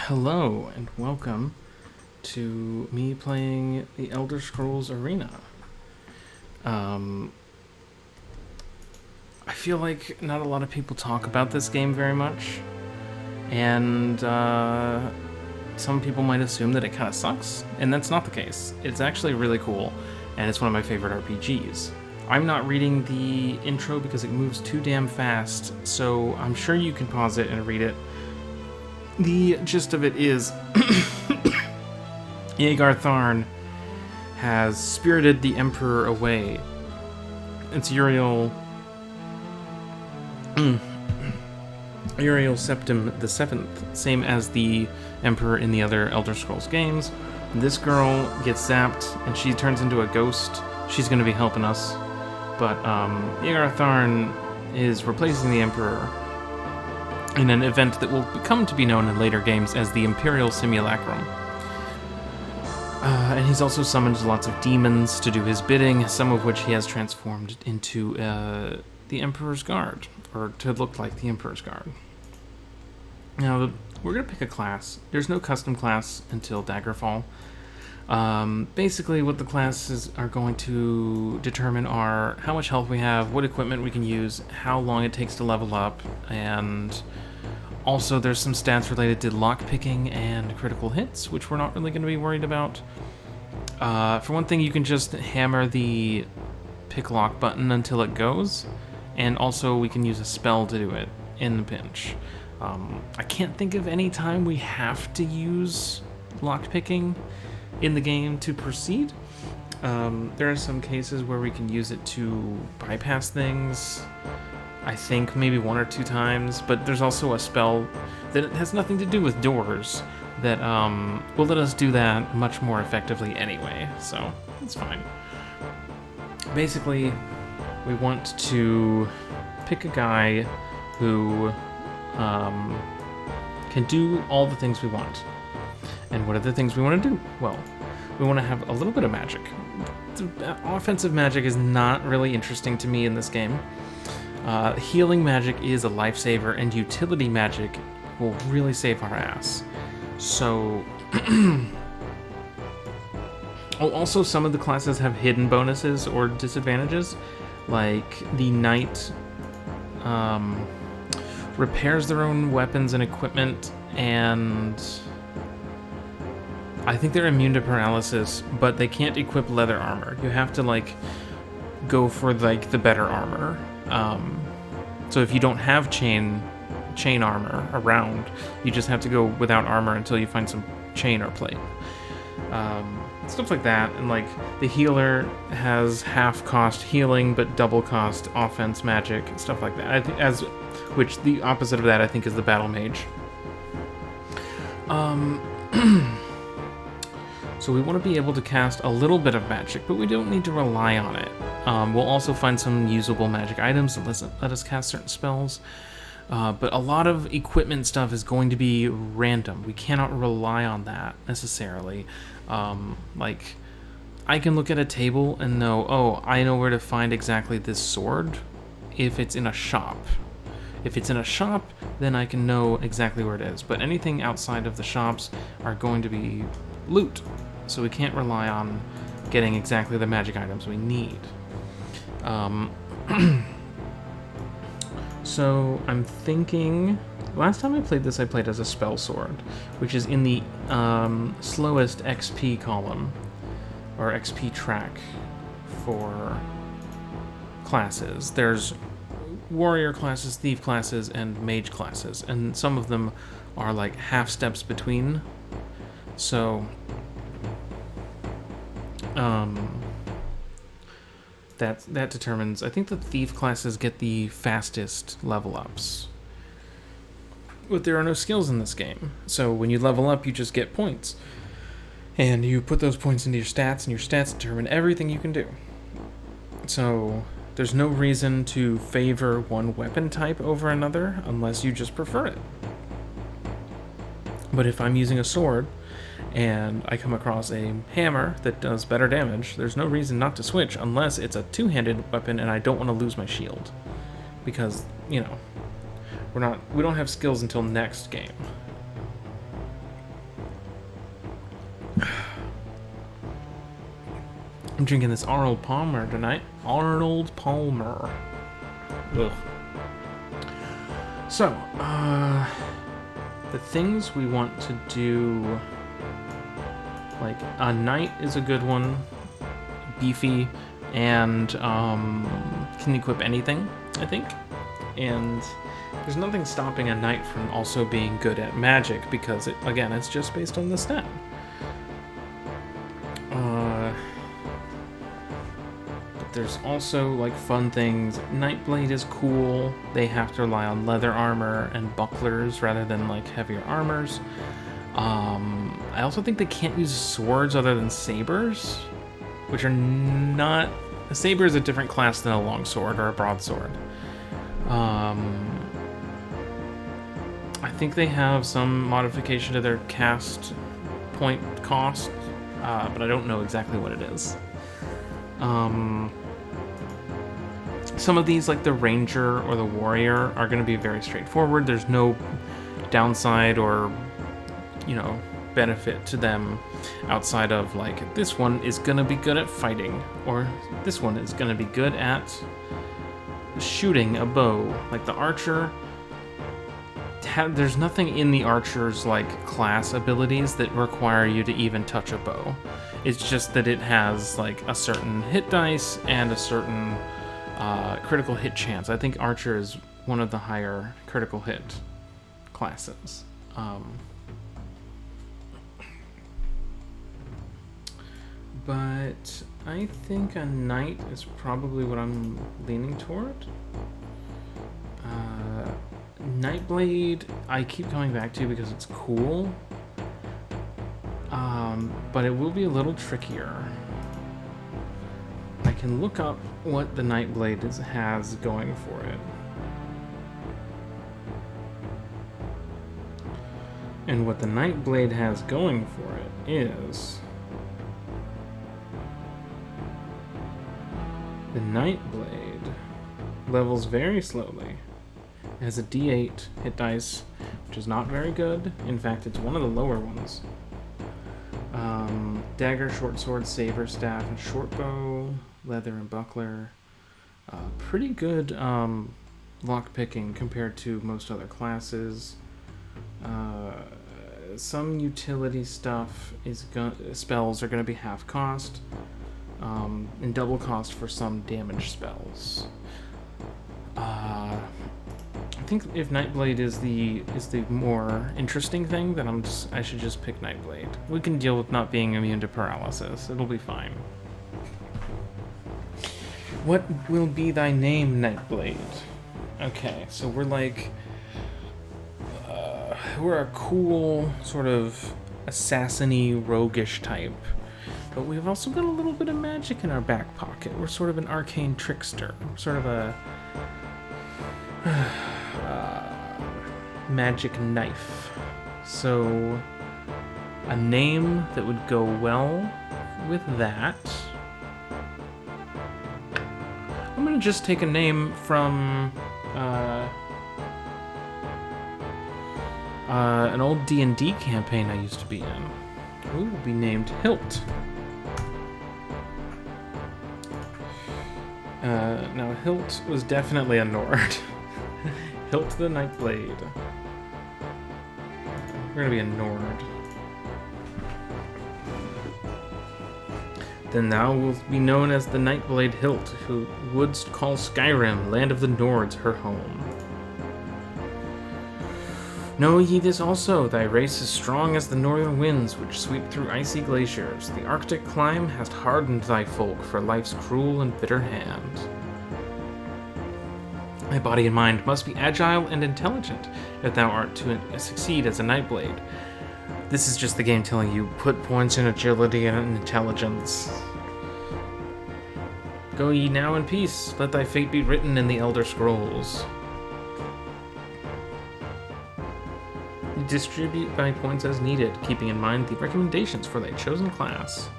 Hello and welcome to me playing the Elder Scrolls Arena. I feel like not a lot of people talk about this game very much, and some people might assume that it kind of sucks, and that's not the case. It's actually really cool, and it's one of my favorite RPGs. I'm not reading the intro because it moves too damn fast, so I'm sure you can pause it and read it. The gist of it is Rhaegar Tharn has spirited the Emperor away. It's Uriel Septim the Seventh, same as the Emperor in the other Elder Scrolls games. This girl gets zapped and she turns into a ghost. She's going to be helping us, but Rhaegar Tharn is replacing the Emperor in an event that will come to be known in later games as the Imperial Simulacrum. And he's also summoned lots of demons to do his bidding, some of which he has transformed into the Emperor's Guard, or to look like the Emperor's Guard. Now, we're going to pick a class. There's no custom class until Daggerfall. Basically, what the classes are going to determine are how much health we have, what equipment we can use, how long it takes to level up, and also there's some stats related to lockpicking and critical hits, which we're not really going to be worried about. For one thing, you can just hammer the pick lock button until it goes, and also we can use a spell to do it in the pinch. I can't think of any time we have to use lockpicking in the game to proceed. There are some cases where we can use it to bypass things, I think maybe one or two times, but there's also a spell that has nothing to do with doors that will let us do that much more effectively anyway, so it's fine. Basically, we want to pick a guy who can do all the things we want. And what are the things we want to do? Well, we want to have a little bit of magic. Offensive magic is not really interesting to me in this game. Healing magic is a lifesaver, and utility magic will really save our ass. So, also some of the classes have hidden bonuses or disadvantages, like the knight repairs their own weapons and equipment, and I think they're immune to paralysis, but they can't equip leather armor. You have to go for the better armor. So if you don't have chain armor around, you just have to go without armor until you find some chain or plate. Stuff like that, and the healer has half cost healing but double cost offense magic, stuff like that. Which the opposite of that I think is the battle mage. So we want to be able to cast a little bit of magic, but we don't need to rely on it. We'll also find some usable magic items that let us cast certain spells. But a lot of equipment stuff is going to be random. We cannot rely on that necessarily. I can look at a table and know, oh, I know where to find exactly this sword if it's in a shop. If it's in a shop, then I can know exactly where it is. But anything outside of the shops are going to be loot. So we can't rely on getting exactly the magic items we need. So I'm thinking, last time I played this, I played as a spell sword, which is in the slowest XP column, or XP track for classes. There's warrior classes, thief classes, and mage classes, and some of them are half steps between. So that determines. I think the thief classes get the fastest level ups, but there are no skills in this game. So when you level up, you just get points, and you put those points into your stats, and your stats determine everything you can do. So there's no reason to favor one weapon type over another unless you just prefer it. But if I'm using a sword and I come across a hammer that does better damage, there's no reason not to switch unless it's a two-handed weapon and I don't want to lose my shield. Because, we don't have skills until next game. I'm drinking this Arnold Palmer tonight. Arnold Palmer. Ugh. So, the things we want to do, like a knight is a good one, beefy, and can equip anything, I think. And there's nothing stopping a knight from also being good at magic because, again, it's just based on the stat. But there's also like fun things. Nightblade is cool. They have to rely on leather armor and bucklers rather than like heavier armors. I also think they can't use swords other than sabers, which are not... A saber is a different class than a longsword or a broadsword. I think they have some modification to their cast point cost, but I don't know exactly what it is. Some of these, like the ranger or the warrior, are going to be very straightforward. There's no downside or, you know, benefit to them outside of like this one is going to be good at fighting, or this one is going to be good at shooting a bow. Like the archer, there's nothing in the archer's like class abilities that require you to even touch a bow. It's just that it has like a certain hit dice and a certain critical hit chance. I think archer is one of the higher critical hit classes. But I think a knight is probably what I'm leaning toward. Nightblade, I keep coming back to because it's cool. But it will be a little trickier. I can look up what the Nightblade has going for it. And what the Nightblade has going for it is... The Nightblade levels very slowly. It has a D8 hit dice, which is not very good. In fact, it's one of the lower ones. Dagger, short sword, saber, staff, and short bow, leather, and buckler. Pretty good lock picking compared to most other classes. Some utility stuff is spells are going to be half cost. And double cost for some damage spells. I think if Nightblade is the more interesting thing, then I should just pick Nightblade. We can deal with not being immune to paralysis. It'll be fine. What will be thy name, Nightblade? Okay, so we're like we're a cool sort of assassin-y, roguish type. But we've also got a little bit of magic in our back pocket. We're sort of an arcane trickster. We're sort of a magic knife. So a name that would go well with that. I'm gonna just take a name from an old D&D campaign I used to be in. Who will be named Hilt. Now Hilt was definitely a Nord. Hilt the Nightblade. We're gonna be a Nord. Then thou wilt be known as the Nightblade Hilt, who wouldst call Skyrim, land of the Nords, her home. Know ye this also, thy race is strong as the northern winds which sweep through icy glaciers. The Arctic clime hast hardened thy folk for life's cruel and bitter hand. Thy body and mind must be agile and intelligent if thou art to succeed as a Nightblade. This is just the game telling you, put points in agility and intelligence. Go ye now in peace, let thy fate be written in the Elder Scrolls. Distribute thy points as needed, keeping in mind the recommendations for thy chosen class.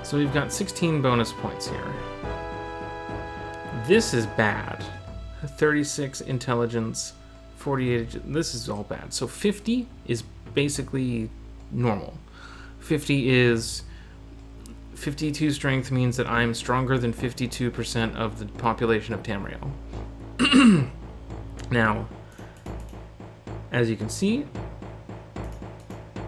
So we've got 16 bonus points here. This is bad. 36 intelligence, 48, this is all bad. So 50 is basically normal. 50 52 strength means that I'm stronger than 52% of the population of Tamriel. Now, as you can see,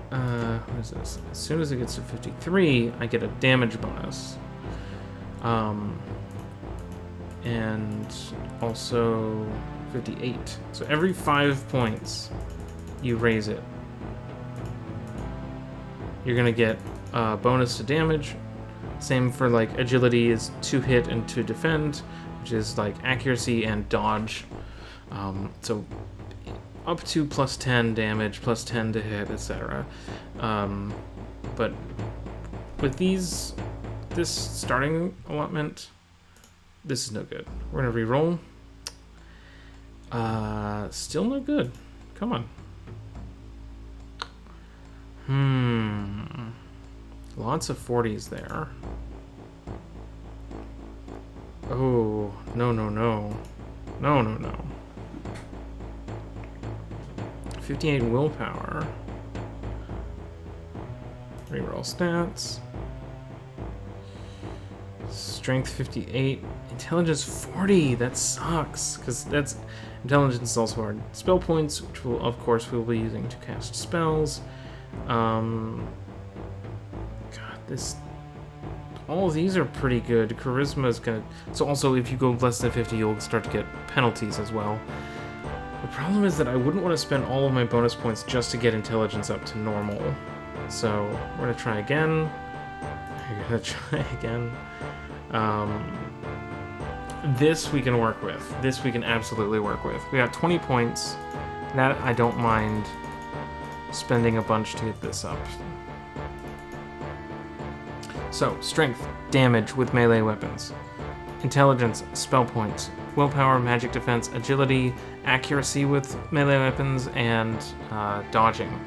what is this? As soon as it gets to 53, I get a damage bonus. And also 58. So every 5 points, you raise it. You're gonna get a bonus to damage. Same for like agility is to hit and to defend, which is like accuracy and dodge. So up to plus 10 damage, plus 10 to hit, etc. But with this starting allotment, this is no good. We're gonna re-roll. Still no good. Come on. Lots of 40s there. Oh, no. No. 58 willpower. Reroll stats. Strength 58. Intelligence 40. That sucks. Because intelligence is also our spell points, which we'll be using to cast spells. All of these are pretty good. Charisma is gonna. So also, if you go less than 50, you'll start to get penalties as well. The problem is that I wouldn't want to spend all of my bonus points just to get intelligence up to normal. So we're gonna try again. This we can work with. This we can absolutely work with. We got 20 points. That I don't mind spending a bunch to get this up. So, strength, damage with melee weapons. Intelligence, spell points. Willpower, magic defense, agility, accuracy with melee weapons, and dodging.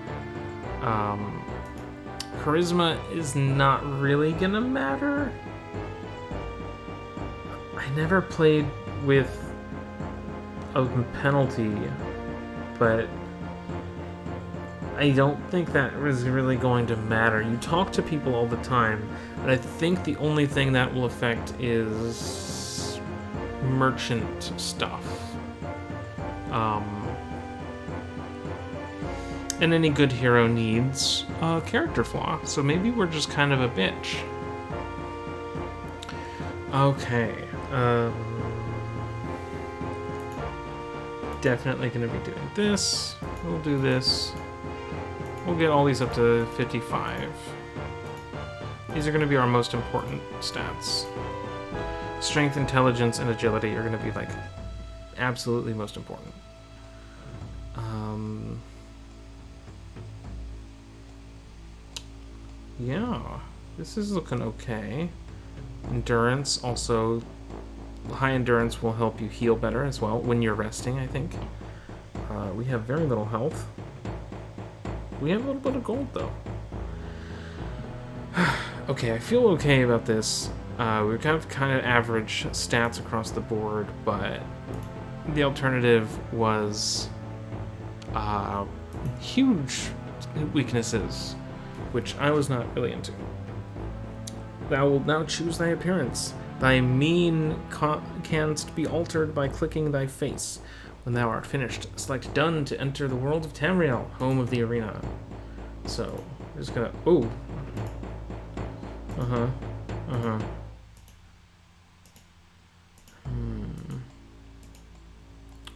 Charisma is not really gonna matter. I never played with a penalty, but I don't think that was really going to matter. You talk to people all the time, and I think the only thing that will affect is merchant stuff. And any good hero needs a character flaw, so maybe we're just kind of a bitch. Okay. Definitely gonna be doing this. We'll do this. We'll get all these up to 55. These are going to be our most important stats. Strength, intelligence, and agility are going to be like absolutely most important. Yeah, this is looking okay. Endurance also, high endurance will help you heal better as well when you're resting, I think. We have very little health. We have a little bit of gold, though. Okay, I feel okay about this. We've got kind of average stats across the board, but the alternative was huge weaknesses, which I was not really into. Thou wilt now choose thy appearance. Thy mien canst be altered by clicking thy face. When thou art finished, select Done to enter the world of Tamriel, home of the arena. So, we're just gonna... Oh!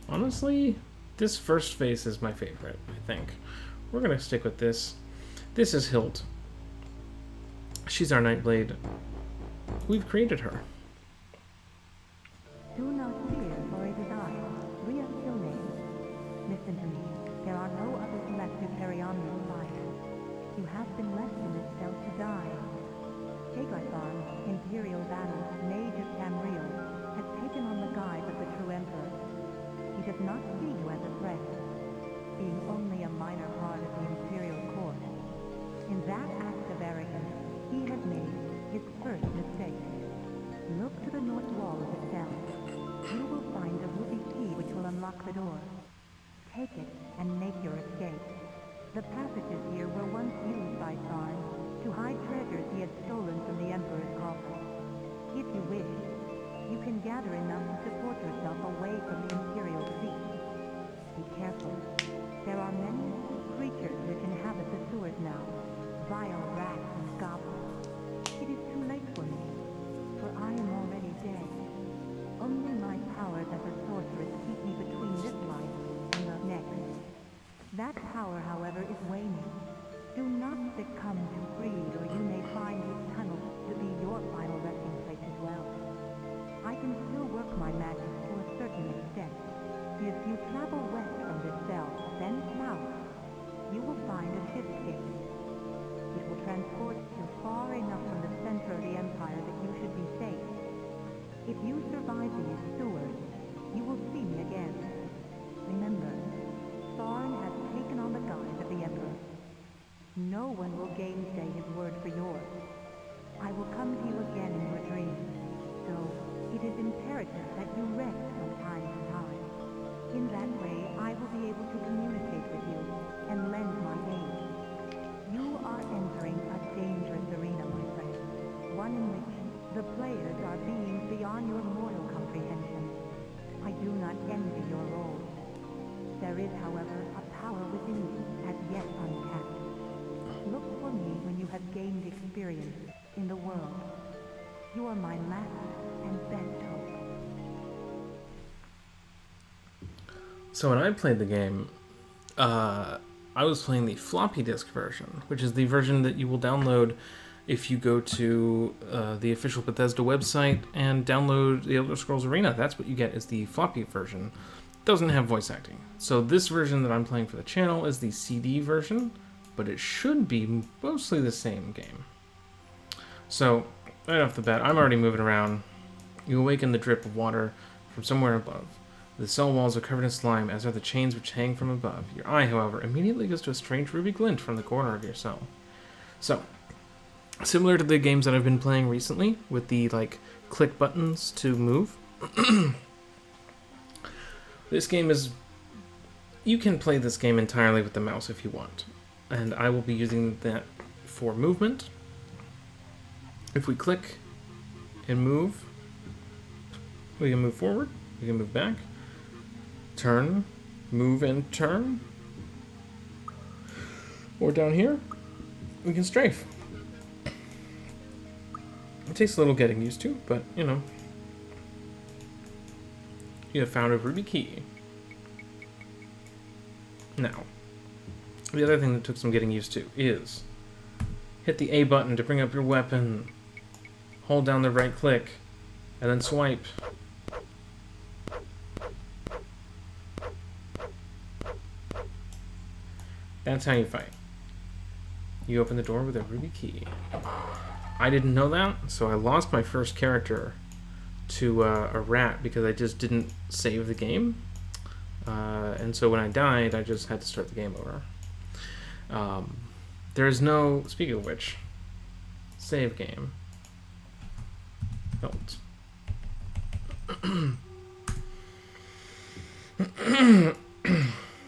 Honestly, this first face is my favorite, I think. We're gonna stick with this. This is Hilt. She's our Nightblade. We've created her. Do not fear, for it is I, Rhea Kilname. Listen to me. There are no others left to carry on this fight. You have been left in this cell to die. Hagarthon, Imperial Battle, Mage of Tamriel, has taken on the guise of the true Emperor. He does not see you as a threat, being only a minor part of the Imperial court. In that act of arrogance, he has made his first mistake. Look to the north wall of the cell. You will find a ruby key which will unlock the door. Take it and make your escape. The passages here were once used by Thorn to hide treasures he had stolen from the the Emperor's coffin. If you wish, you can gather enough to support yourself away from the Imperial fleet. Be careful. There are many creatures which inhabit the sewers now. Vile rats and goblins. It is too late for me, for I am already dead. Only my powers as a sorceress keep me between this life and the next. That power, however, is waning. Do not succumb to greed, or you may find this tunnel to be your final resting place as well. I can still work my magic to a certain extent. If you travel west from this cell, then south, you will find a shift gate. It will transport you far enough from the center of the Empire that you should be safe. If you survive these sewers, you will see me again. Remember, Thorn has taken on the guise of the Emperor. No one will gainsay his word for yours. I will come to you again in your dreams, so it is imperative that you rest from time to time. In that way, I will be able to communicate with you and lend my aid. You are entering a dangerous arena, my friend, one in which the players are beings beyond your mortal comprehension. I do not envy your role. There is, however, a power within you as yet untapped. Look for me when you have gained experience in the world. You are my last and best hope. So when I played the game, I was playing the floppy disk version, which is the version that you will download if you go to the official Bethesda website and download the Elder Scrolls Arena. That's what you get, is the floppy version. It doesn't have voice acting. So this version that I'm playing for the channel is the CD version, but it should be mostly the same game. So, right off the bat, I'm already moving around. You awaken the drip of water from somewhere above. The cell walls are covered in slime, as are the chains which hang from above. Your eye, however, immediately goes to a strange ruby glint from the corner of your cell. So, similar to the games that I've been playing recently, with the, click buttons to move, this game is... You can play this game entirely with the mouse if you want. And I will be using that for movement. If we click and move, we can move forward, we can move back, turn, move and turn. Or down here, we can strafe. It takes a little getting used to, but, you know. You have found a ruby key. Now, the other thing that took some getting used to is hit the A button to bring up your weapon, hold down the right click, and then swipe. That's how you fight. You open the door with a ruby key. I didn't know that, so I lost my first character to a rat because I just didn't save the game. And so when I died, I just had to start the game over. There is no, speaking of which, save game. Don't.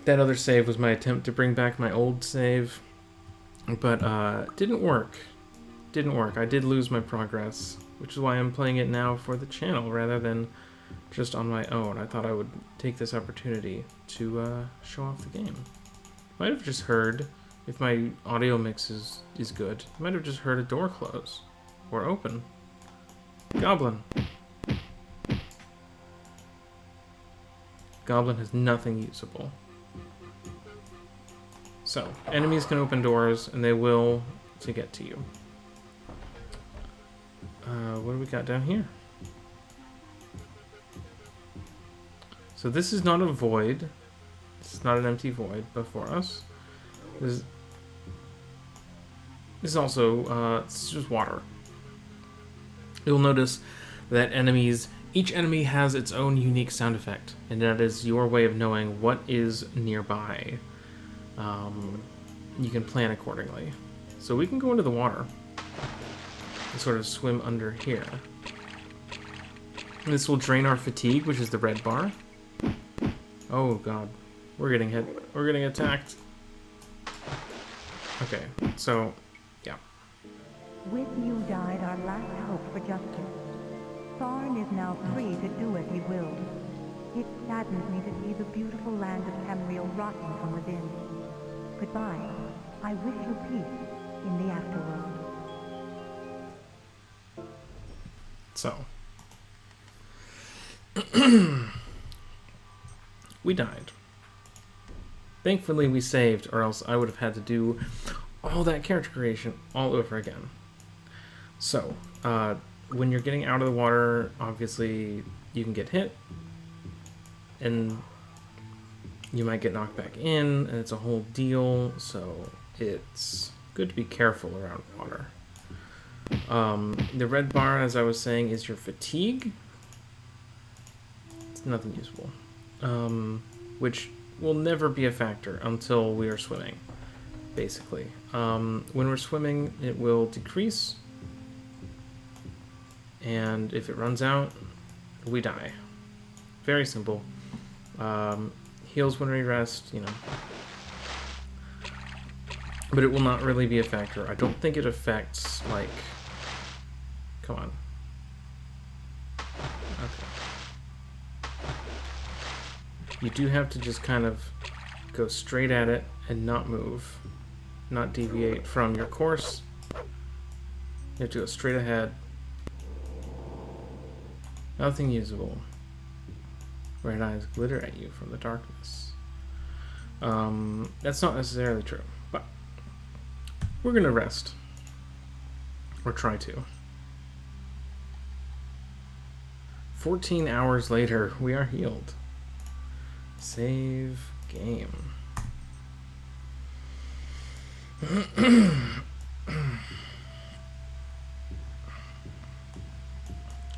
That other save was my attempt to bring back my old save, but didn't work. Didn't work. I did lose my progress, which is why I'm playing it now for the channel rather than just on my own. I thought I would take this opportunity to show off the game. Might have just heard, if my audio mix is good, might have just heard a door close or open. Goblin. Goblin has nothing usable. So, enemies can open doors, and they will to get to you. What do we got down here? So this is not a void. This is not an empty void before us. This is also, it's just water. You'll notice that each enemy has its own unique sound effect, and that is your way of knowing what is nearby. You can plan accordingly. So we can go into the water and sort of swim under here. This will drain our fatigue, which is the red bar. Oh god, we're getting hit. We're getting attacked. Okay, so, yeah. With you died our last hope for justice. Tharn is now free to do as he wills. It saddens me to see the beautiful land of Tamriel rotten from within. Goodbye. I wish you peace in the afterworld. So, we died. Thankfully, we saved, or else I would have had to do all that character creation all over again. So, when you're getting out of the water, obviously you can get hit, and you might get knocked back in, and it's a whole deal, so it's good to be careful around water. The red bar, as I was saying, is your fatigue. It's nothing useful. Which will never be a factor until we are swimming, basically. When we're swimming, it will decrease, and if it runs out, we die. Very simple. Heals when we rest, you know. But it will not really be a factor. I don't think it affects, like... Come on. Okay. You do have to just kind of go straight at it and not move. Not deviate from your course. You have to go straight ahead. Nothing usable. Red eyes glitter at you from the darkness. That's not necessarily true, but we're gonna rest. Or try to. 14 hours later, we are healed. Save game.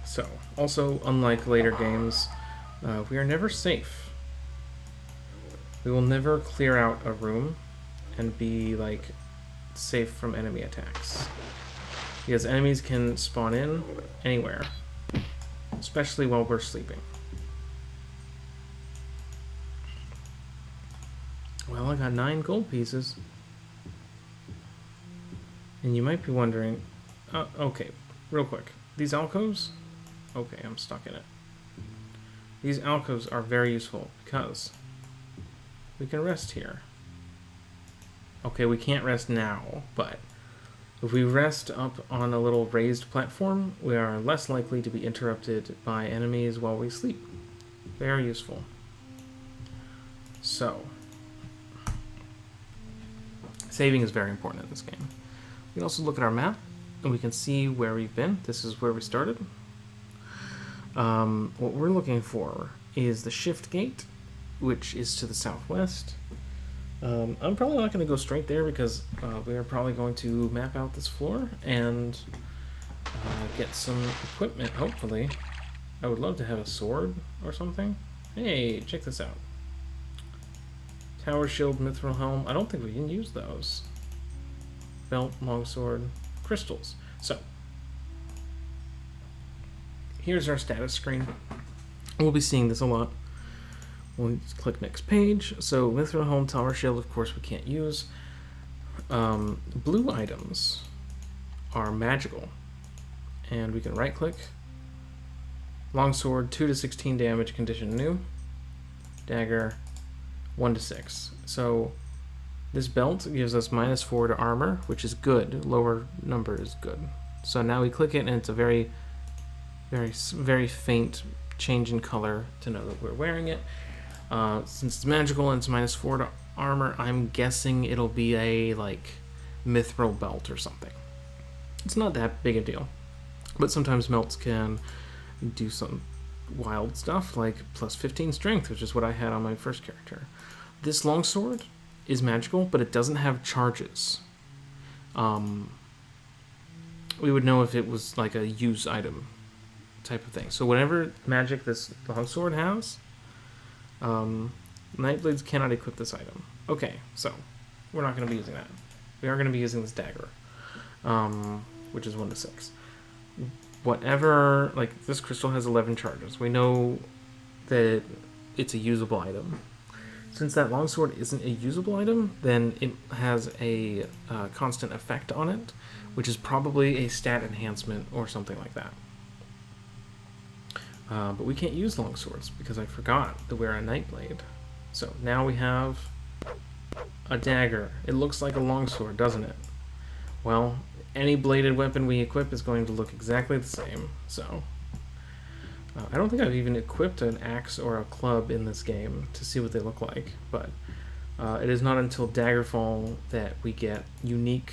So, also, unlike later games, we are never safe. We will never clear out a room and be, like, safe from enemy attacks. Because enemies can spawn in anywhere, especially while we're sleeping. Well, I got 9 gold pieces. And you might be wondering, okay, real quick. These alcoves? Okay, I'm stuck in it. These alcoves are very useful because we can rest here. Okay, we can't rest now, but if we rest up on a little raised platform, we are less likely to be interrupted by enemies while we sleep. Very useful. So, saving is very important in this game. We can also look at our map, and we can see where we've been. This is where we started. What we're looking for is the shift gate, which is to the southwest. I'm probably not going to go straight there because we are probably going to map out this floor and get some equipment, hopefully. I would love to have a sword or something. Hey, check this out. Tower shield, mithril helm. I don't think we can use those. Belt, longsword, crystals. So, here's our status screen. We'll be seeing this a lot. We'll just click next page. So, mithril helm, tower shield, of course, we can't use. Blue items are magical. And we can right click. Longsword, 2 to 16 damage, condition new. Dagger, 1 to 6. So, this belt gives us -4 to armor, which is good. Lower number is good. So now we click it, and it's a very, very, very faint change in color to know that we're wearing it. Since it's magical and it's -4 to armor, I'm guessing it'll be a, like, mithril belt or something. It's not that big a deal. But sometimes melts can do some wild stuff, like +15 strength, which is what I had on my first character. This longsword is magical, but it doesn't have charges. We would know if it was like a use item type of thing. So whatever magic this longsword has, Nightblades cannot equip this item. Okay, so we're not going to be using that. We are going to be using this dagger, which is 1 to 6. Whatever, like, this crystal has 11 charges. We know that it's a usable item. Since that longsword isn't a usable item, then it has a constant effect on it, which is probably a stat enhancement or something like that. But we can't use longswords because I forgot to wear a Nightblade. So now we have a dagger. It looks like a longsword, doesn't it? Well, any bladed weapon we equip is going to look exactly the same. So I don't think I've even equipped an axe or a club in this game to see what they look like. But it is not until Daggerfall that we get unique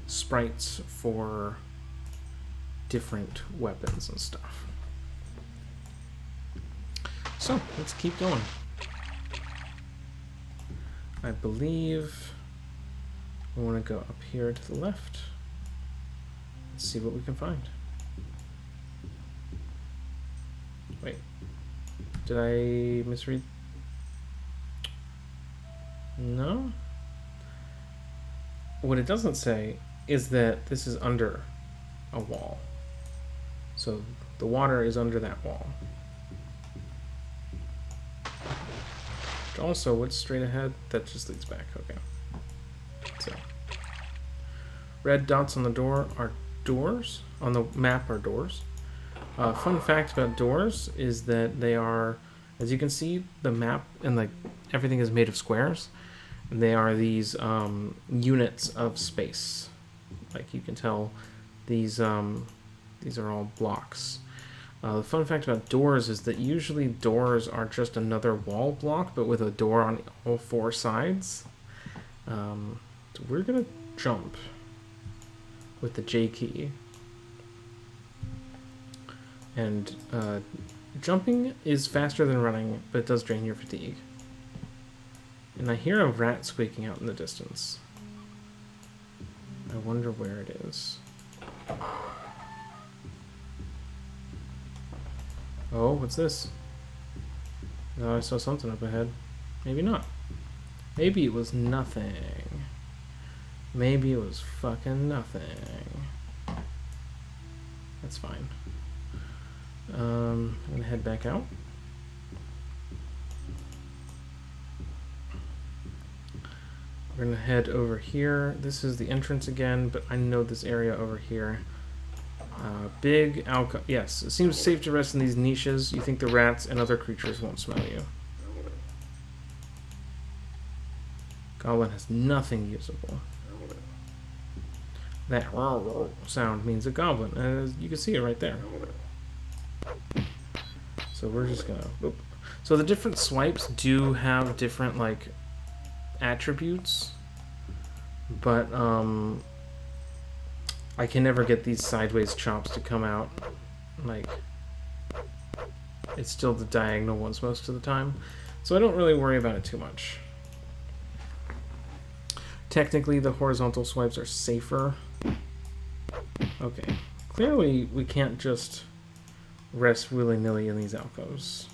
sprites for different weapons and stuff. So let's keep going. I believe we want to go up here to the left and see what we can find. Wait, did I misread? No? What it doesn't say is that this is under a wall. So the water is under that wall. Also, what's straight ahead? That just leads back. Okay. So, red dots on the door are doors. On the map are doors. Fun fact about doors is that they are, as you can see, the map and like everything is made of squares. And they are these units of space. Like you can tell, these are all blocks. The fun fact about doors is that usually doors are just another wall block, but with a door on all four sides. So we're gonna jump with the J key. And jumping is faster than running, but it does drain your fatigue. And I hear a rat squeaking out in the distance. I wonder where it is. Oh, what's this? No, I saw something up ahead. Maybe not. Maybe it was nothing. Maybe it was fucking nothing. That's fine. I'm gonna head back out. We're gonna head over here. This is the entrance again, but I know this area over here. Big alcove. Yes, it seems safe to rest in these niches. You think the rats and other creatures won't smell you. Goblin has nothing usable. That sound means a goblin, and you can see it right there. So we're just gonna. Whoop. So the different swipes do have different like attributes, but I can never get these sideways chops to come out. Like, it's still the diagonal ones most of the time. So I don't really worry about it too much. Technically, the horizontal swipes are safer. Okay. Clearly, we can't just rest willy-nilly in these alcoves.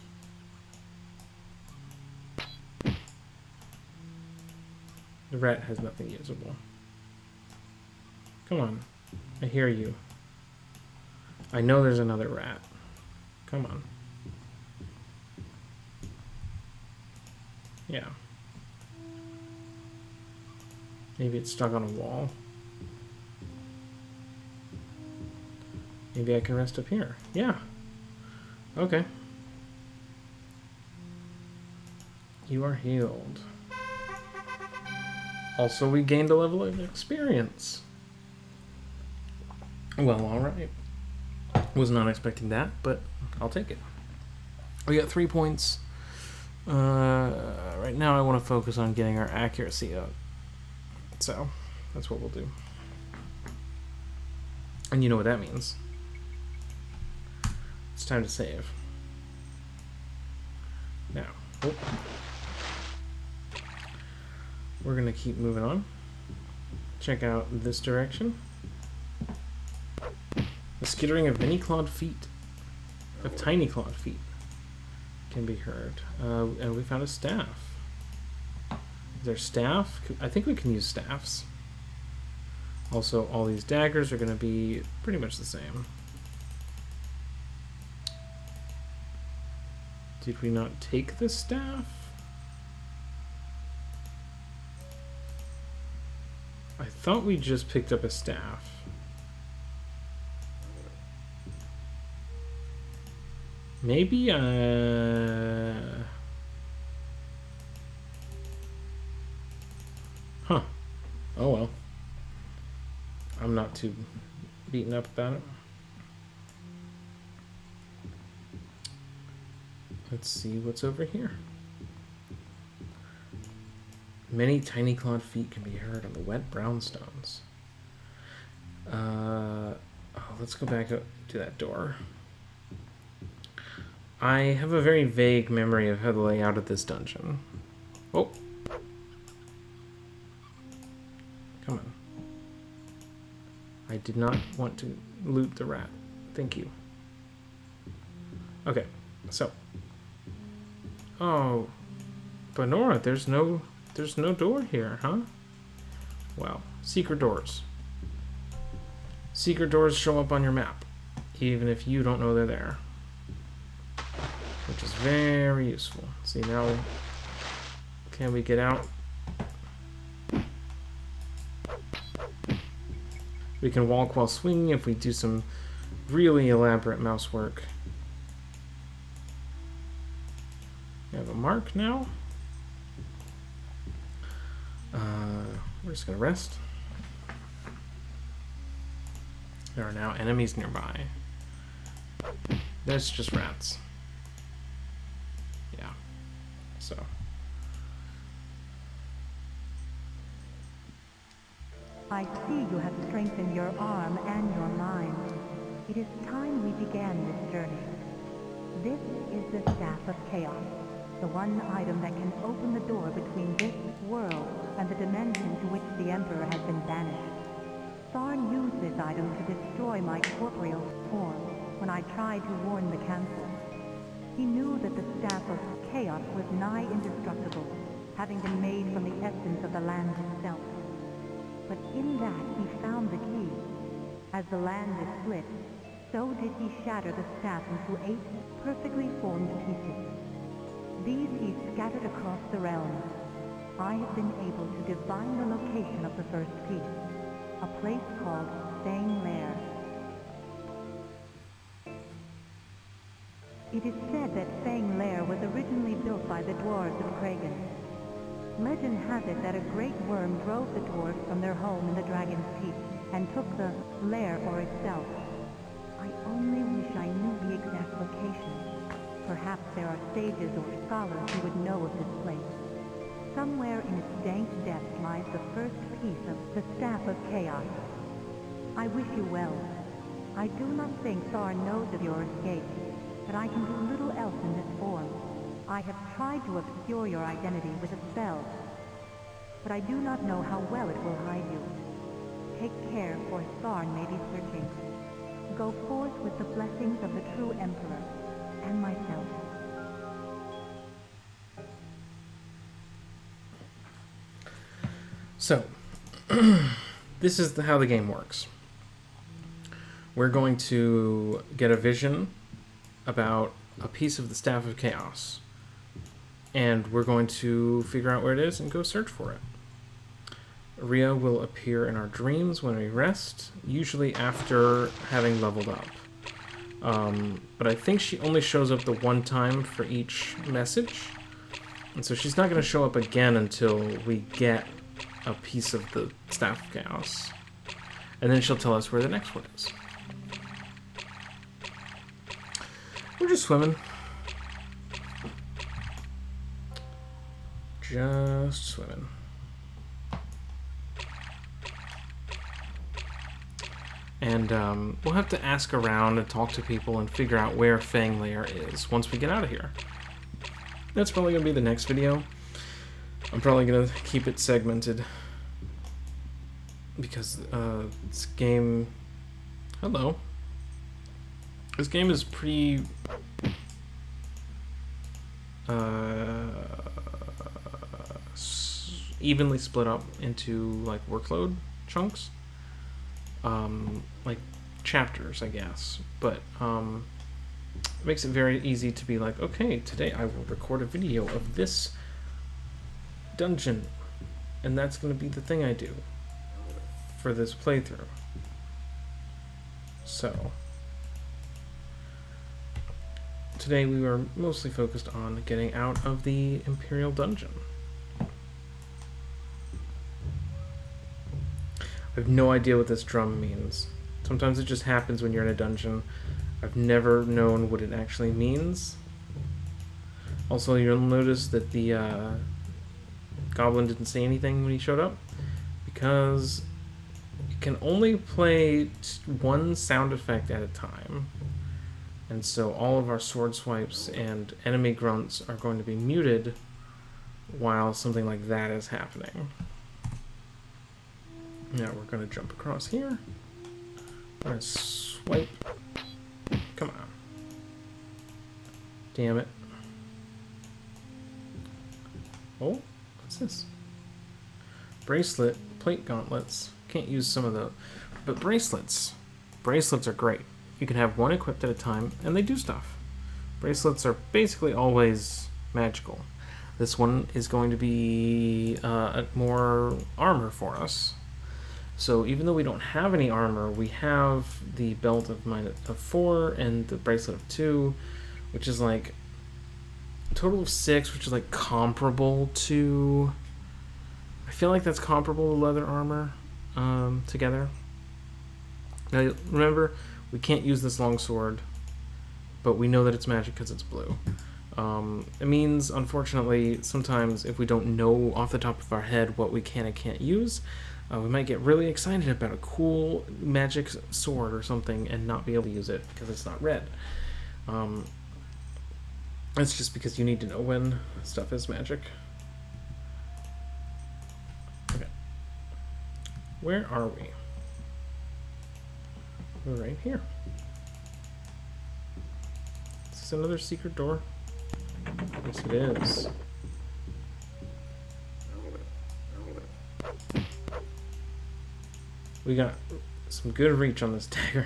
The rat has nothing usable. Come on. I hear you. I know there's another rat. Come on. Yeah. Maybe it's stuck on a wall. Maybe I can rest up here. Yeah. Okay. You are healed. Also, we gained a level of experience. Well, alright. Was not expecting that, but I'll take it. We got 3 points. Right now I want to focus on getting our accuracy up. So, that's what we'll do. And you know what that means. It's time to save. Now, we're going to keep moving on. Check out this direction. The skittering of many clawed feet, of tiny clawed feet, can be heard. And we found a staff. Is there staff? I think we can use staffs. Also, all these daggers are going to be pretty much the same. Did we not take the staff? I thought we just picked up a staff. Maybe, huh. Oh well. I'm not too beaten up about it. Let's see what's over here. Many tiny clawed feet can be heard on the wet brown stones. Oh, let's go back up to that door. I have a very vague memory of how the layout of this dungeon. Oh. Come on. I did not want to loot the rat. Thank you. Okay, so. Oh. But Nora, there's no door here, huh? Wow. Secret doors. Secret doors show up on your map, even if you don't know they're there. Which is very useful. See, now, can we get out? We can walk while swinging if we do some really elaborate mouse work. We have a mark now. We're just gonna rest. There are now enemies nearby. There's just rats. Yeah. So. I see you have strengthened your arm and your mind. It is time we began this journey. This is the Staff of Chaos, the one item that can open the door between this world and the dimension to which the Emperor has been banished. Tharn used this item to destroy my corporeal form when I tried to warn the Council. He knew that the Staff of Chaos was nigh indestructible, having been made from the essence of the land itself. But in that he found the key. As the land is split, so did he shatter the staff into 8 perfectly formed pieces. These he scattered across the realms. I have been able to divine the location of the first piece, a place called Fang Lair. It is said that Fang Lair was originally built by the dwarves of Kragan. Legend has it that a great worm drove the dwarves from their home in the Dragon's Teeth and took the lair for itself. I only wish I knew the exact location. Perhaps there are sages or scholars who would know of this place. Somewhere in its dank depths lies the first piece of the Staff of Chaos. I wish you well. I do not think Tharn knows of your escape, but I can do little else in this form. I have tried to obscure your identity with a spell, but I do not know how well it will hide you. Take care, for Tharn may be searching. Go forth with the blessings of the true Emperor, and myself. So, this is how the game works. We're going to get a vision about a piece of the Staff of Chaos, and we're going to figure out where it is and go search for it. Rhea will appear in our dreams when we rest, usually after having leveled up. But I think she only shows up the one time for each message, and so she's not going to show up again until we get a piece of the Staff of Chaos. And then she'll tell us where the next one is. We're just swimming. Just swimming. And we'll have to ask around and talk to people and figure out where Fang Lair is once we get out of here. That's probably going to be the next video. I'm probably going to keep it segmented because this game... Hello. This game is pretty... evenly split up into like workload chunks. Like chapters, I guess. But it makes it very easy to be like, okay, today I will record a video of this dungeon, and that's going to be the thing I do for this playthrough. So today we were mostly focused on getting out of the Imperial dungeon. I have no idea what this drum means. Sometimes it just happens when you're in a dungeon. I've never known what it actually means. Also, you'll notice that the goblin didn't say anything when he showed up, because it can only play one sound effect at a time. And so all of our sword swipes and enemy grunts are going to be muted while something like that is happening. Now we're going to jump across here. We're going to swipe. Come on. Damn it. Oh, what's this? Bracelet, plate gauntlets. Can't use some of the... But bracelets. Bracelets are great. You can have one equipped at a time, and they do stuff. Bracelets are basically always magical. This one is going to be more armor for us. So even though we don't have any armor, we have the belt of 4 and the bracelet of 2, which is like a total of 6, which is like comparable to... I feel like that's comparable to leather armor together. Now remember, we can't use this longsword, but we know that it's magic because it's blue. It means, unfortunately, sometimes if we don't know off the top of our head what we can and can't use, we might get really excited about a cool magic sword or something and not be able to use it because it's not red. That's just because you need to know when stuff is magic. Okay. Where are we? We're right here. Is this another secret door? Yes, it is. We got some good reach on this dagger.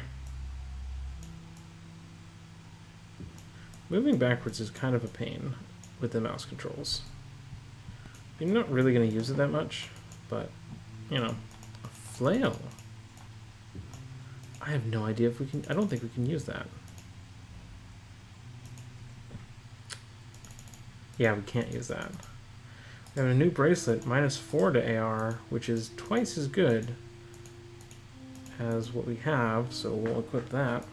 Moving backwards is kind of a pain with the mouse controls. You're not really going to use it that much, but, you know, a flail. I have no idea if we can... I don't think we can use that. Yeah, we can't use that. We have a new bracelet, -4 to AR, which is twice as good as what we have, so we'll equip that.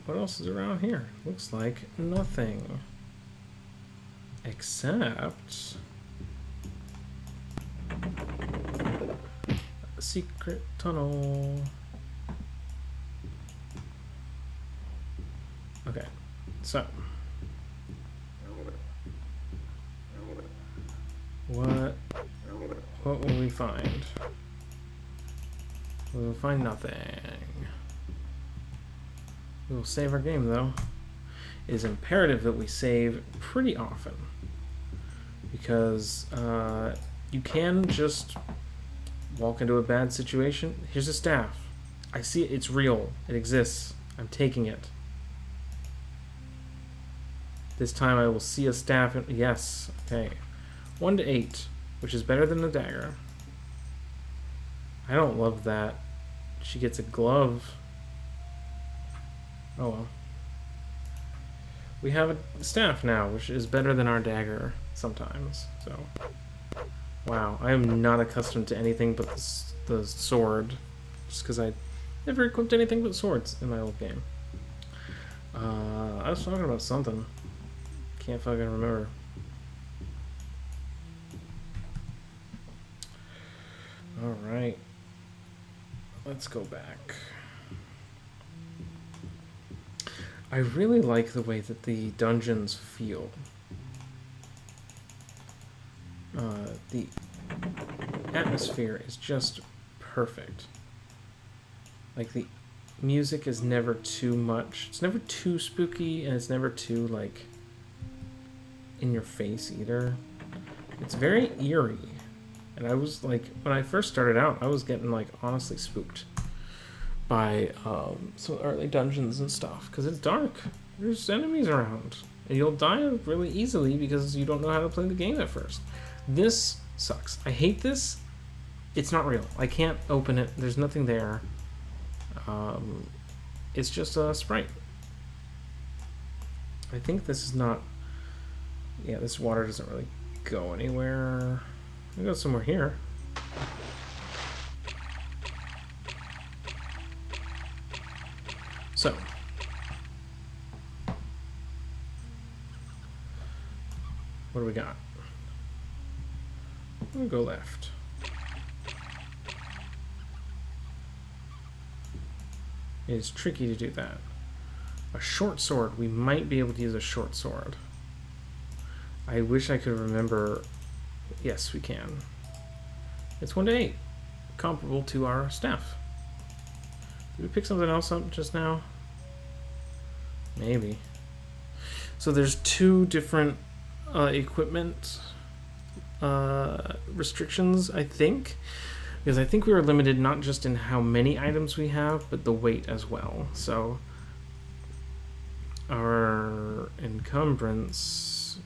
What else is around here? Looks like nothing. Except... a secret tunnel. Okay, so... What will we find? We will find nothing. We will save our game, though. It is imperative that we save pretty often, because you can just walk into a bad situation. Here's a staff. I see it. It's real. It exists. I'm taking it. This time I will see a staff. Yes. Okay. 1 to 8, which is better than the dagger. I don't love that. She gets a glove. Oh well. We have a staff now, which is better than our dagger sometimes. So, wow, I am not accustomed to anything but the sword, just because I never equipped anything but swords in my old game. I was talking about something. Can't fucking remember. Alright. Let's go back. I really like the way that the dungeons feel. The atmosphere is just perfect. Like, the music is never too much. It's never too spooky, and it's never too, like, in your face either. It's very eerie. And I was, like, when I first started out, I was getting, like, honestly spooked by some early dungeons and stuff, because it's dark. There's enemies around, and you'll die really easily because you don't know how to play the game at first. This sucks. I hate this. It's not real. I can't open it. There's nothing there. It's just a sprite. I think this is not... Yeah, this water doesn't really go anywhere. It goes somewhere here. So. What do we got? We'll go left. It is tricky to do that. A short sword. We might be able to use a short sword. I wish I could remember. Yes, we can. It's 1 to 8. Comparable to our staff. Did we pick something else up just now? Maybe. So there's 2 different equipment restrictions, I think. Because I think we are limited not just in how many items we have, but the weight as well. So our encumbrance,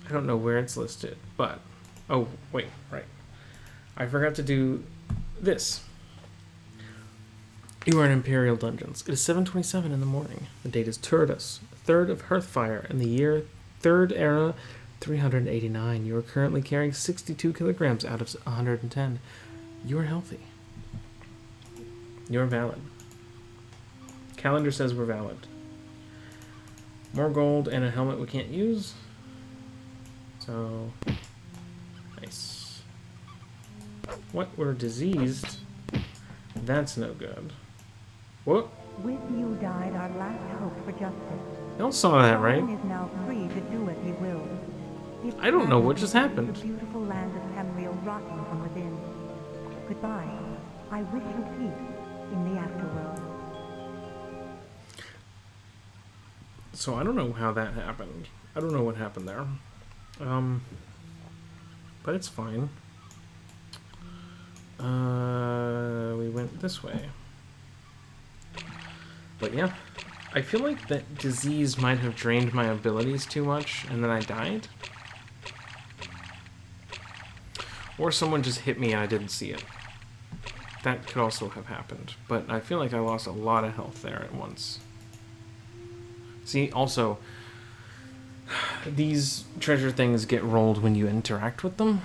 I don't know where it's listed, but oh wait, right, I forgot to do this. You are in Imperial dungeons. It is 7:27 in the morning. The date is Turdus, 3rd of Hearthfire, in the year 3rd era 389. You are currently carrying 62 kilograms out of 110. You are healthy. You are valid. Calendar says we're valid. More gold and a helmet we can't use. So, nice. What? We're diseased? That's no good. What? With you died our last hope for justice. Y'all saw that, right? Someone is now free to do as he will. His I don't know what plan just is happened. The beautiful land of Tamriel rotten from within. Goodbye. I wish you peace in the afterworld. So I don't know how that happened. I don't know what happened there. But it's fine. We went this way. But yeah, I feel like that disease might have drained my abilities too much, and then I died. Or someone just hit me and I didn't see it. That could also have happened. But I feel like I lost a lot of health there at once. See, also, these treasure things get rolled when you interact with them.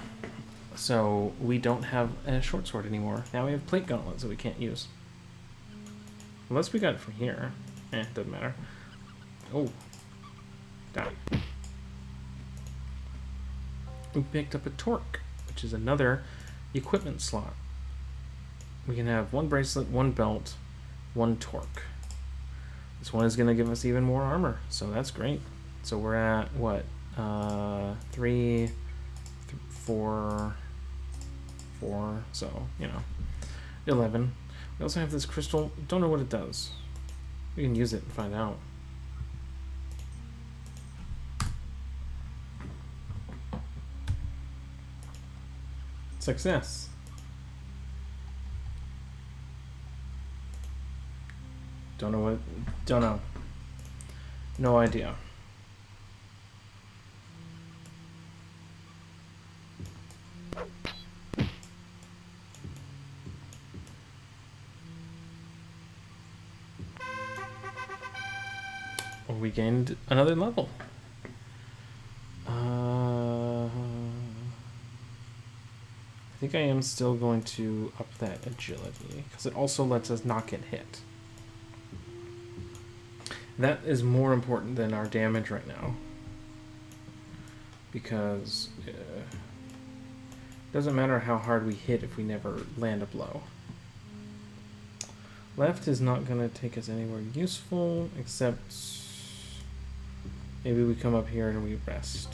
So we don't have a short sword anymore. Now we have plate gauntlets that we can't use. Unless we got it from here. Doesn't matter. Oh. Die. We picked up a torque, which is another equipment slot. We can have 1 bracelet, 1 belt, 1 torque. This one is going to give us even more armor, so that's great. So we're at, what, 3, 4, so, 11. We also have this crystal. Don't know what it does. We can use it and find out. Success. Don't know what. Don't know. No idea. We gained another level. I think I am still going to up that agility because it also lets us not get hit. That is more important than our damage right now because it doesn't matter how hard we hit if we never land a blow. Left is not going to take us anywhere useful except maybe we come up here and we rest.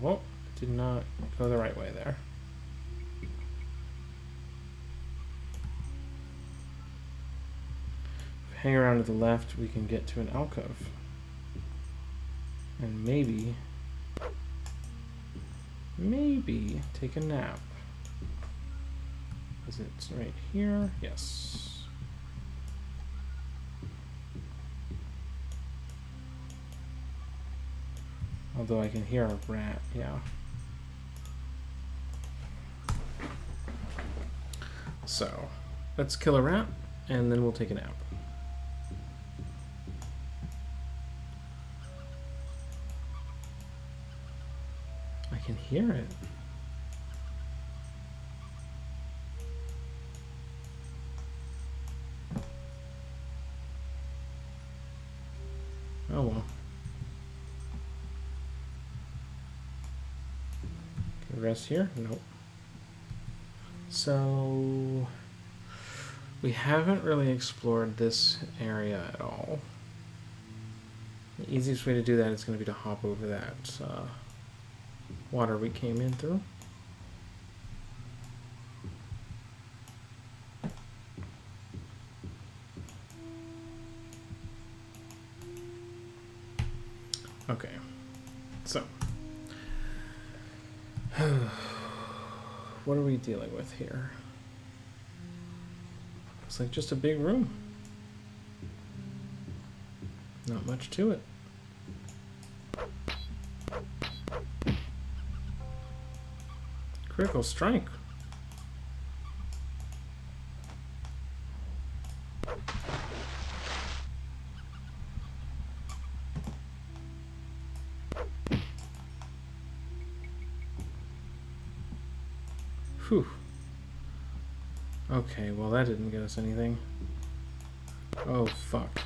Well, did not go the right way there. Hang around to the left, we can get to an alcove. And maybe take a nap. Is it right here? Yes. Although I can hear a rat, yeah. So, let's kill a rat, and then we'll take a nap. I can hear it. Oh well. Can we rest here? Nope. So we haven't really explored this area at all. The easiest way to do that is going to be to hop over that water we came in through. Okay, so what are we dealing with here? It's like just a big room. Not much to it. Critical strike. Whew. Okay, well that didn't get us anything. Oh, fuck.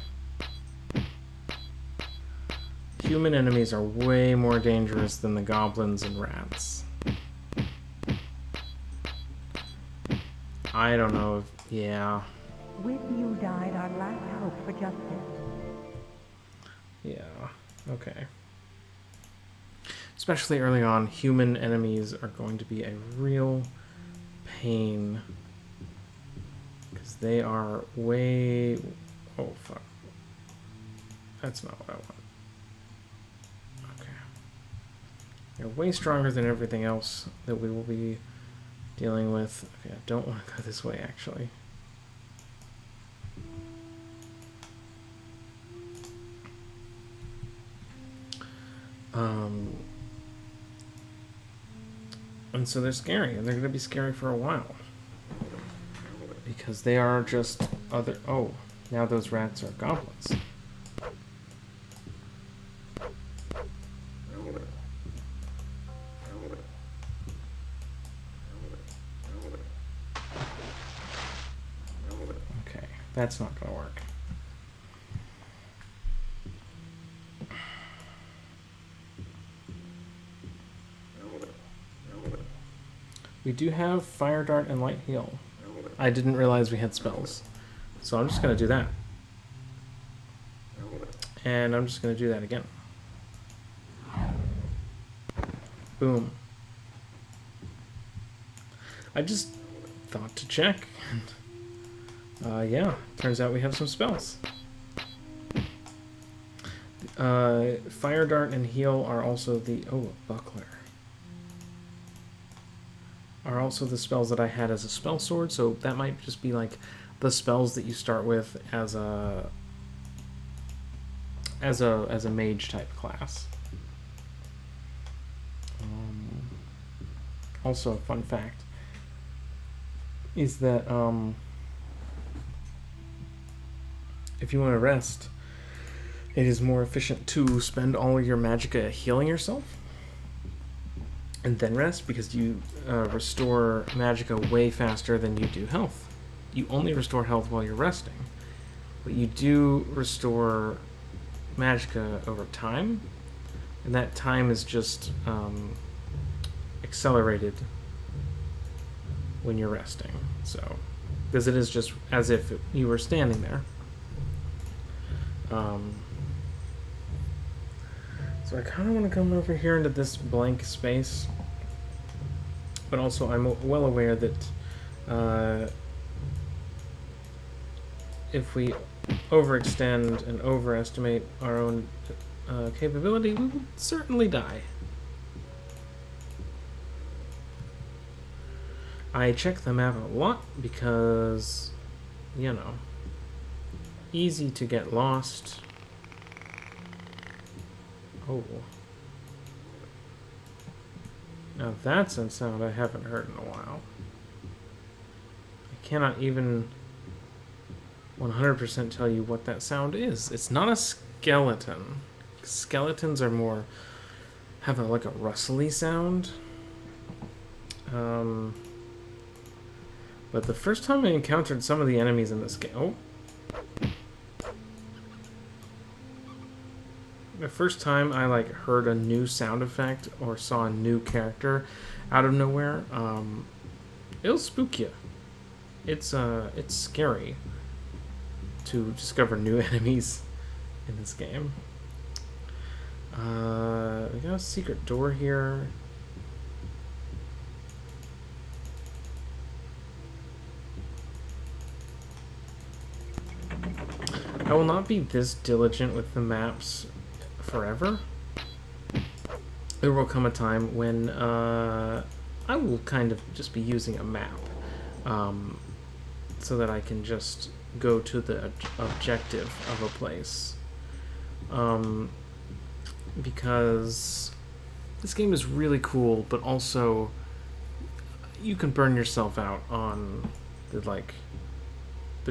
Human enemies are way more dangerous than the goblins and rats. I don't know if... yeah. With you died our last hope for justice. Yeah, okay. Especially early on, human enemies are going to be a real pain. Because they are way... oh, fuck. That's not what I want. Okay. They're way stronger than everything else that we will be dealing with. Okay, I don't want to go this way, actually. And so they're scary, and they're going to be scary for a while. Because they are just other... oh, now those rats are goblins. Okay, that's not going to work. We do have Fire Dart and Light Heal. I didn't realize we had spells. So I'm just going to do that. And I'm just going to do that again. Boom. I just thought to check. Yeah, turns out we have some spells. Fire Dart and Heal are also the... oh, a buckler. Are also the spells that I had as a spell sword, so that might just be like the spells that you start with as a mage type class. Also, a fun fact is that if you want to rest, it is more efficient to spend all your magicka healing yourself and then rest, because you restore magicka way faster than you do health. You only restore health while you're resting, but you do restore magicka over time, and that time is just accelerated when you're resting. So, because it is just as if you were standing there. So I kind of want to come over here into this blank space, but also I'm well aware that if we overextend and overestimate our own capability, we will certainly die. I check the map a lot because, you know, easy to get lost. Oh. Now that's a sound I haven't heard in a while. I cannot even 100% tell you what that sound is. It's not a skeleton. Skeletons are more have like a rustly sound. But the first time I encountered some of the enemies in this game, the first time I like heard a new sound effect or saw a new character out of nowhere, it'll spook you. It's scary to discover new enemies in this game. We got a secret door here. I will not be this diligent with the maps forever. There will come a time when I will kind of just be using a map so that I can just go to the objective of a place. Because this game is really cool, but also you can burn yourself out on the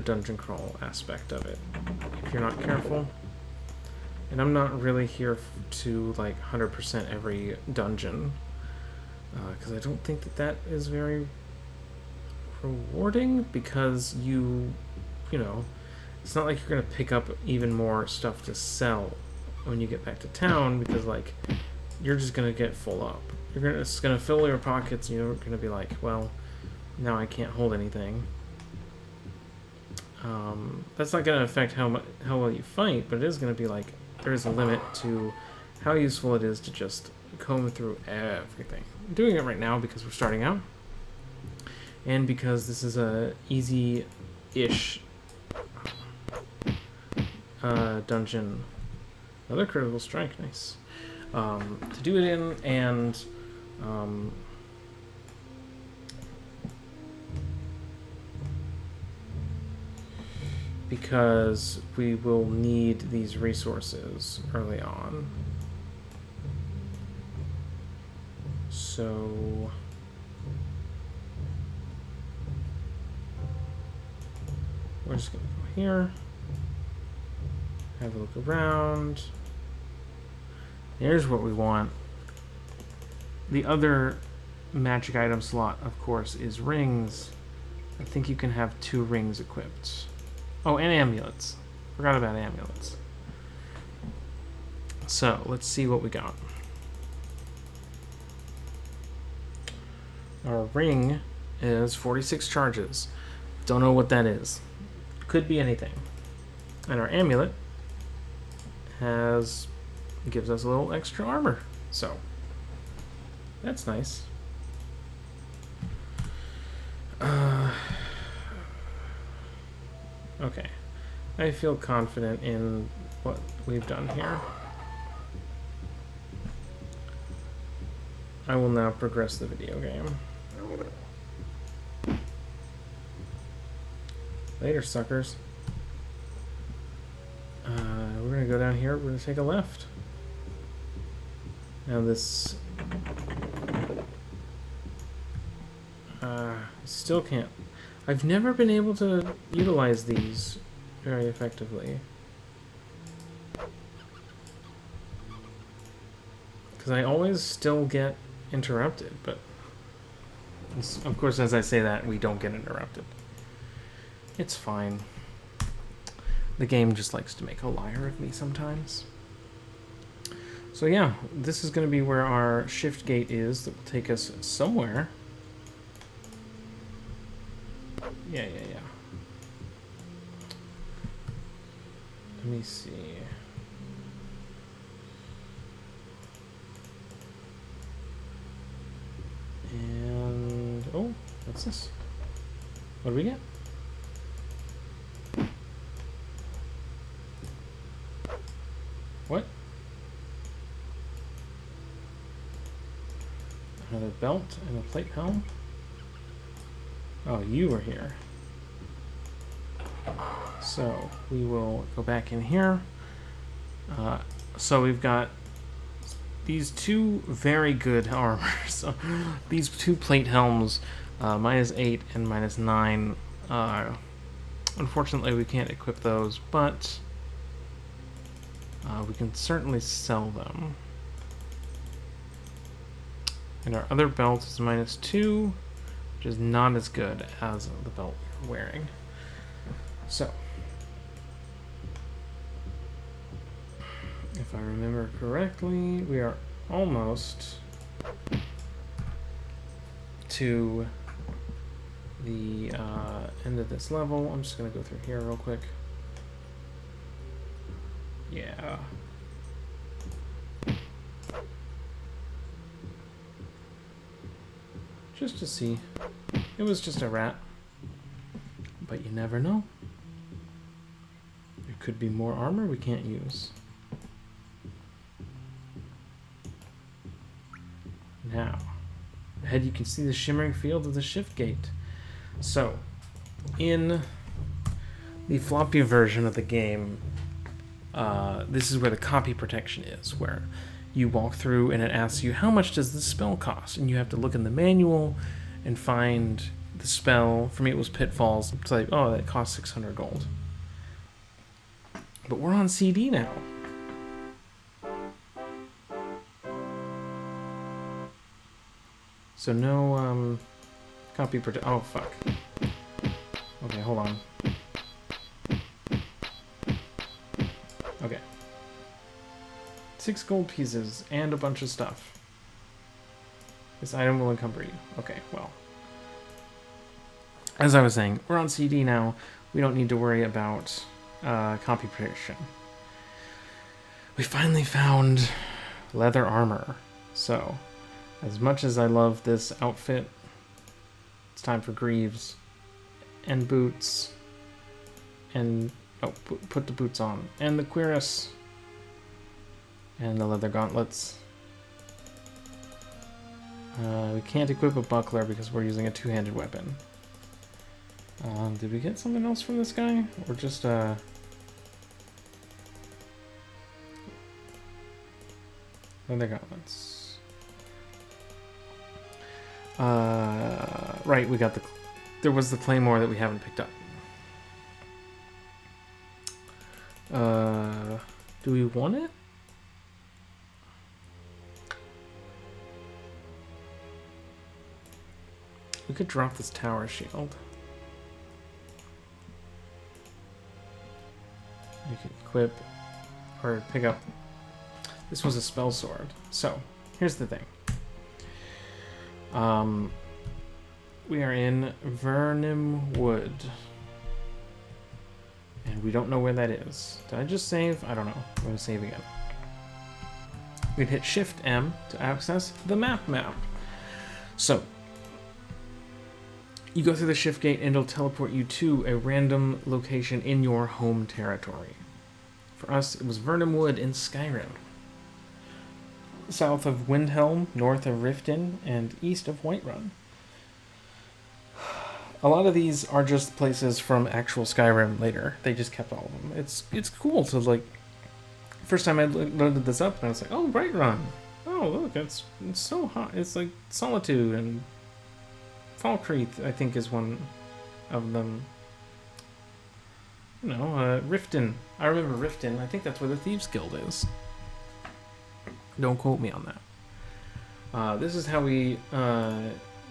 dungeon crawl aspect of it if you're not careful. And I'm not really here to like 100% every dungeon because I don't think that is very rewarding, because you know, it's not like you're gonna pick up even more stuff to sell when you get back to town, because like you're just gonna get full up. It's gonna fill your pockets, and you're gonna be like, well, now I can't hold anything. That's not gonna affect how well you fight, but it is gonna be like there is a limit to how useful it is to just comb through everything. I'm doing it right now because we're starting out, and because this is a easy-ish dungeon. Another critical strike, nice. To do it in, and because we will need these resources early on. So we're just gonna go here, have a look around. Here's what we want. The other magic item slot, of course, is rings. I think you can have 2 rings equipped. Oh, and amulets. Forgot about amulets. So, let's see what we got. Our ring is 46 charges. Don't know what that is. Could be anything. And our amulet gives us a little extra armor. So, that's nice. Okay. I feel confident in what we've done here. I will now progress the video game. Later, suckers. We're gonna go down here. We're gonna take a left. Now this... still can't... I've never been able to utilize these very effectively. Because I always still get interrupted, but... of course, as I say that, we don't get interrupted. It's fine. The game just likes to make a liar of me sometimes. So yeah, this is going to be where our shift gate is that will take us somewhere. Yeah. Let me see. And... oh, what's this? What do we get? What? Another belt and a plate helm? Oh, you were here. So, we will go back in here. So we've got these two very good armors. These two plate helms, -8 and -9. Unfortunately, we can't equip those, but we can certainly sell them. And our other belt is -2, which is not as good as the belt we're wearing. So, if I remember correctly, we are almost to the end of this level. I'm just going to go through here real quick. Yeah. Just to see. It was just a rat. But you never know. There could be more armor we can't use. Now, ahead you can see the shimmering field of the shift gate. So, in the floppy version of the game, this is where the copy protection is, where you walk through and it asks you, how much does this spell cost? And you have to look in the manual and find the spell. For me, it was Pitfalls. It's like, oh, that costs 600 gold. But we're on CD now. So no, copy protect. Oh, fuck. Okay, hold on. Okay. 6 gold pieces and a bunch of stuff. This item will encumber you. Okay, well. As I was saying, we're on CD now. We don't need to worry about copy protection. We finally found leather armor. So, as much as I love this outfit, it's time for greaves and boots and put the boots on and the cuirass and the leather gauntlets. We can't equip a buckler because we're using a two-handed weapon. Did we get something else from this guy, or just leather gauntlets? Right, we got there was the claymore that we haven't picked up. Do we want it? We could drop this tower shield. We could equip or pick up. This was a spell sword. So, here's the thing. We are in Vernum Wood. And we don't know where that is. Did I just save? I don't know. I'm going to save again. We'd hit Shift M to access the map. So, you go through the shift gate and it'll teleport you to a random location in your home territory. For us, it was Vernum Wood in Skyrim. South of Windhelm, north of Riften, and east of Whiterun. A lot of these are just places from actual Skyrim later. They just kept all of them. It's cool to, like... First time I loaded this up, and I was like, oh, Whiterun. Oh, look, it's so hot. It's like Solitude and Falkreath, I think, is one of them. You know, Riften. I remember Riften. I think that's where the Thieves Guild is. Don't quote me on that. This is how we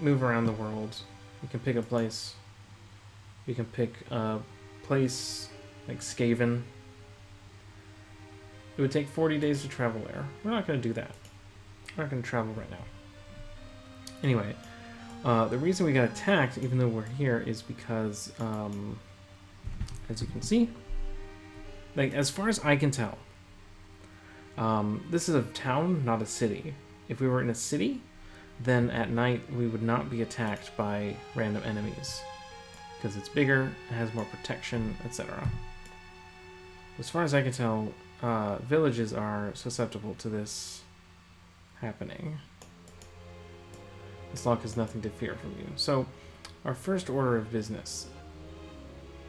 move around the world. We can pick a place. We can pick a place like Skaven. It would take 40 days to travel there. We're not going to do that. We're not going to travel right now. Anyway, the reason we got attacked, even though we're here, is because, as you can see, like, as far as I can tell, this is a town, not a city. If we were in a city, then at night we would not be attacked by random enemies, because it's bigger, it has more protection, etc. As far as I can tell, villages are susceptible to this happening. This lock has nothing to fear from you. So, our first order of business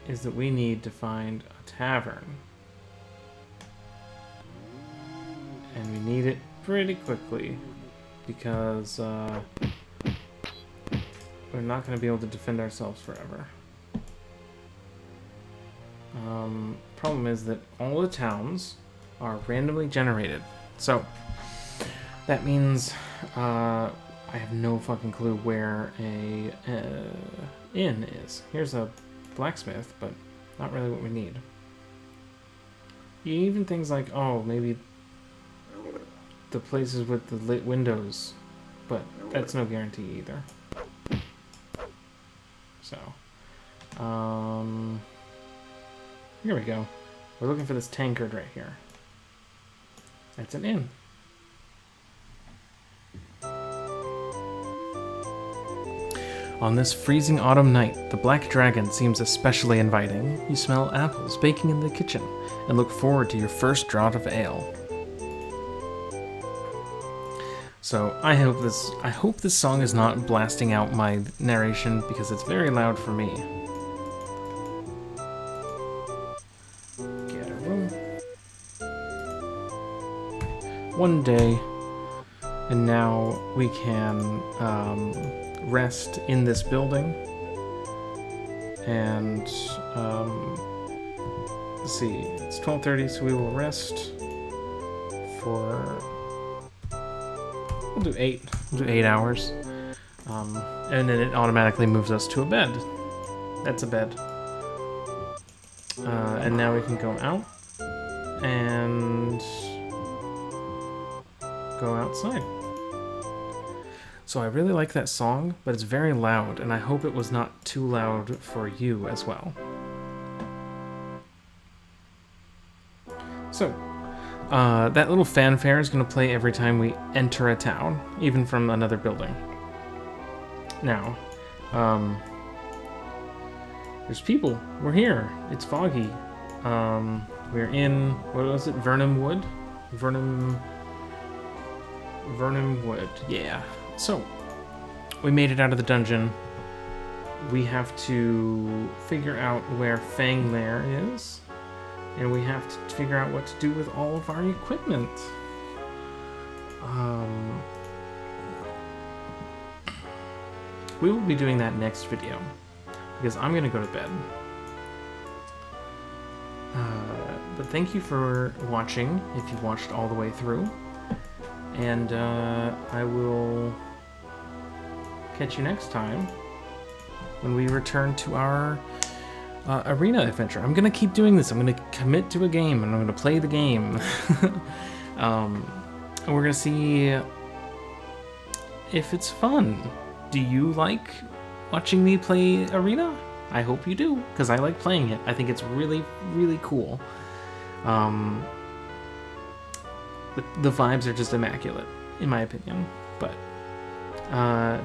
is that we need to find a tavern. And we need it pretty quickly because we're not going to be able to defend ourselves forever. Problem is that all the towns are randomly generated. So that means I have no fucking clue where a inn is. Here's a blacksmith, but not really what we need. Even things like, oh, maybe the places with the lit windows, but that's no guarantee either. So, here we go. We're looking for this tankard right here. That's an inn. On this freezing autumn night, the Black Dragon seems especially inviting. You smell apples baking in the kitchen and look forward to your first draught of ale. So I hope this song is not blasting out my narration because it's very loud for me. Get a room. One day, and now we can rest in this building. And let's see, it's 12:30, so we will rest for. We'll do 8. We'll do 8 hours. And then it automatically moves us to a bed. That's a bed. And now we can go out and go outside. So I really like that song, but it's very loud, and I hope it was not too loud for you as well. So, that little fanfare is going to play every time we enter a town, even from another building. Now, there's people. We're here. It's foggy. We're in, what was it, Vernum Wood? Vernum Wood, yeah. So, we made it out of the dungeon. We have to figure out where Fang Lair is. And we have to figure out what to do with all of our equipment. We will be doing that next video, because I'm going to go to bed. But thank you for watching, if you watched all the way through. And I will catch you next time when we return to our arena adventure. I'm gonna keep doing this. I'm gonna commit to a game and I'm gonna play the game. And we're gonna see if it's fun. Do you like watching me play arena? I hope you do, because I like playing it. I think it's really, really cool. The vibes are just immaculate, in my opinion. But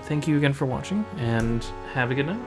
thank you again for watching, and have a good night.